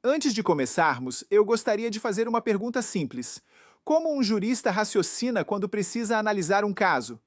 Antes de começarmos, eu gostaria de fazer uma pergunta simples. Como um jurista raciocina quando precisa analisar um caso?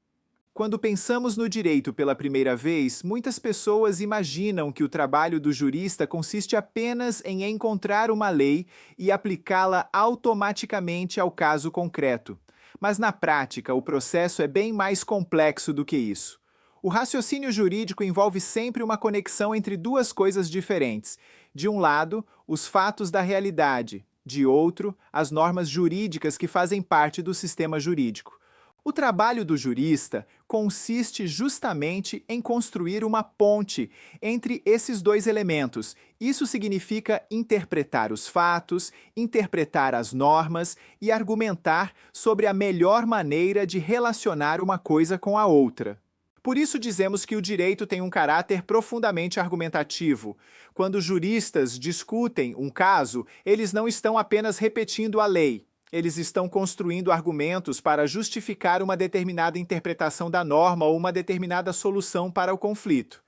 Quando pensamos no direito pela primeira vez, muitas pessoas imaginam que o trabalho do jurista consiste apenas em encontrar uma lei e aplicá-la automaticamente ao caso concreto. Mas na prática, o processo é bem mais complexo do que isso. O raciocínio jurídico envolve sempre uma conexão entre duas coisas diferentes. De um lado, os fatos da realidade, de outro, as normas jurídicas que fazem parte do sistema jurídico. O trabalho do jurista consiste justamente em construir uma ponte entre esses dois elementos. Isso significa interpretar os fatos, interpretar as normas e argumentar sobre a melhor maneira de relacionar uma coisa com a outra. Por isso dizemos que o direito tem um caráter profundamente argumentativo. Quando juristas discutem um caso, eles não estão apenas repetindo a lei. Eles estão construindo argumentos para justificar uma determinada interpretação da norma ou uma determinada solução para o conflito.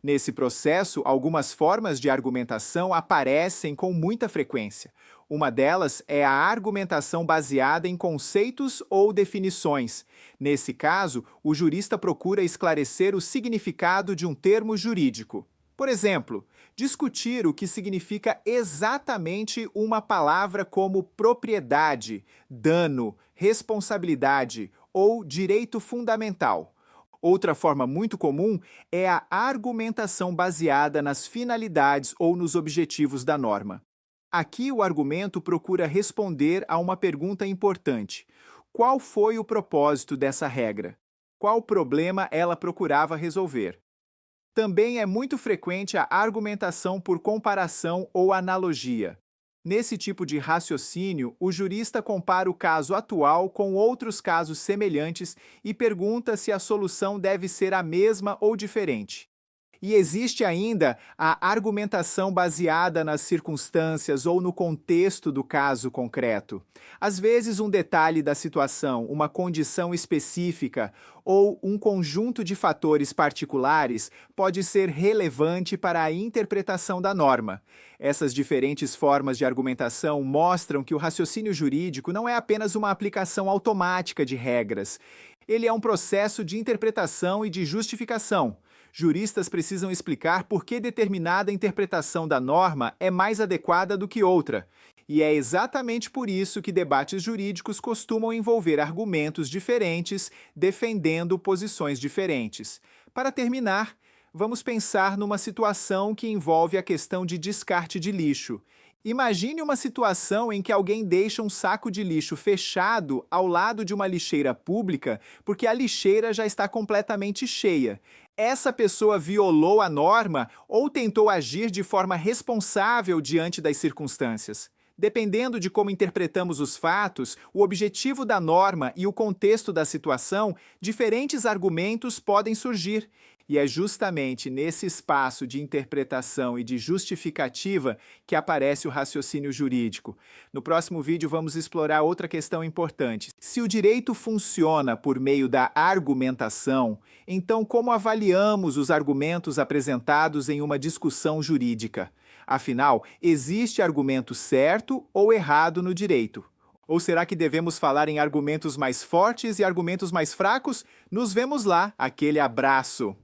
Nesse processo, algumas formas de argumentação aparecem com muita frequência. Uma delas é a argumentação baseada em conceitos ou definições. Nesse caso, o jurista procura esclarecer o significado de um termo jurídico. Por exemplo, discutir o que significa exatamente uma palavra como propriedade, dano, responsabilidade ou direito fundamental. Outra forma muito comum é a argumentação baseada nas finalidades ou nos objetivos da norma. Aqui o argumento procura responder a uma pergunta importante: qual foi o propósito dessa regra? Qual problema ela procurava resolver? Também é muito frequente a argumentação por comparação ou analogia. Nesse tipo de raciocínio, o jurista compara o caso atual com outros casos semelhantes e pergunta se a solução deve ser a mesma ou diferente. E existe ainda a argumentação baseada nas circunstâncias ou no contexto do caso concreto. Às vezes, um detalhe da situação, uma condição específica ou um conjunto de fatores particulares pode ser relevante para a interpretação da norma. Essas diferentes formas de argumentação mostram que o raciocínio jurídico não é apenas uma aplicação automática de regras. Ele é um processo de interpretação e de justificação. Juristas precisam explicar por que determinada interpretação da norma é mais adequada do que outra. E é exatamente por isso que debates jurídicos costumam envolver argumentos diferentes, defendendo posições diferentes. Para terminar, vamos pensar numa situação que envolve a questão de descarte de lixo. Imagine uma situação em que alguém deixa um saco de lixo fechado ao lado de uma lixeira pública porque a lixeira já está completamente cheia. Essa pessoa violou a norma ou tentou agir de forma responsável diante das circunstâncias. Dependendo de como interpretamos os fatos, o objetivo da norma e o contexto da situação, diferentes argumentos podem surgir. E é justamente nesse espaço de interpretação e de justificativa que aparece o raciocínio jurídico. No próximo vídeo vamos explorar outra questão importante. Se o direito funciona por meio da argumentação, então como avaliamos os argumentos apresentados em uma discussão jurídica? Afinal, existe argumento certo ou errado no direito? Ou será que devemos falar em argumentos mais fortes e argumentos mais fracos? Nos vemos lá. Aquele abraço!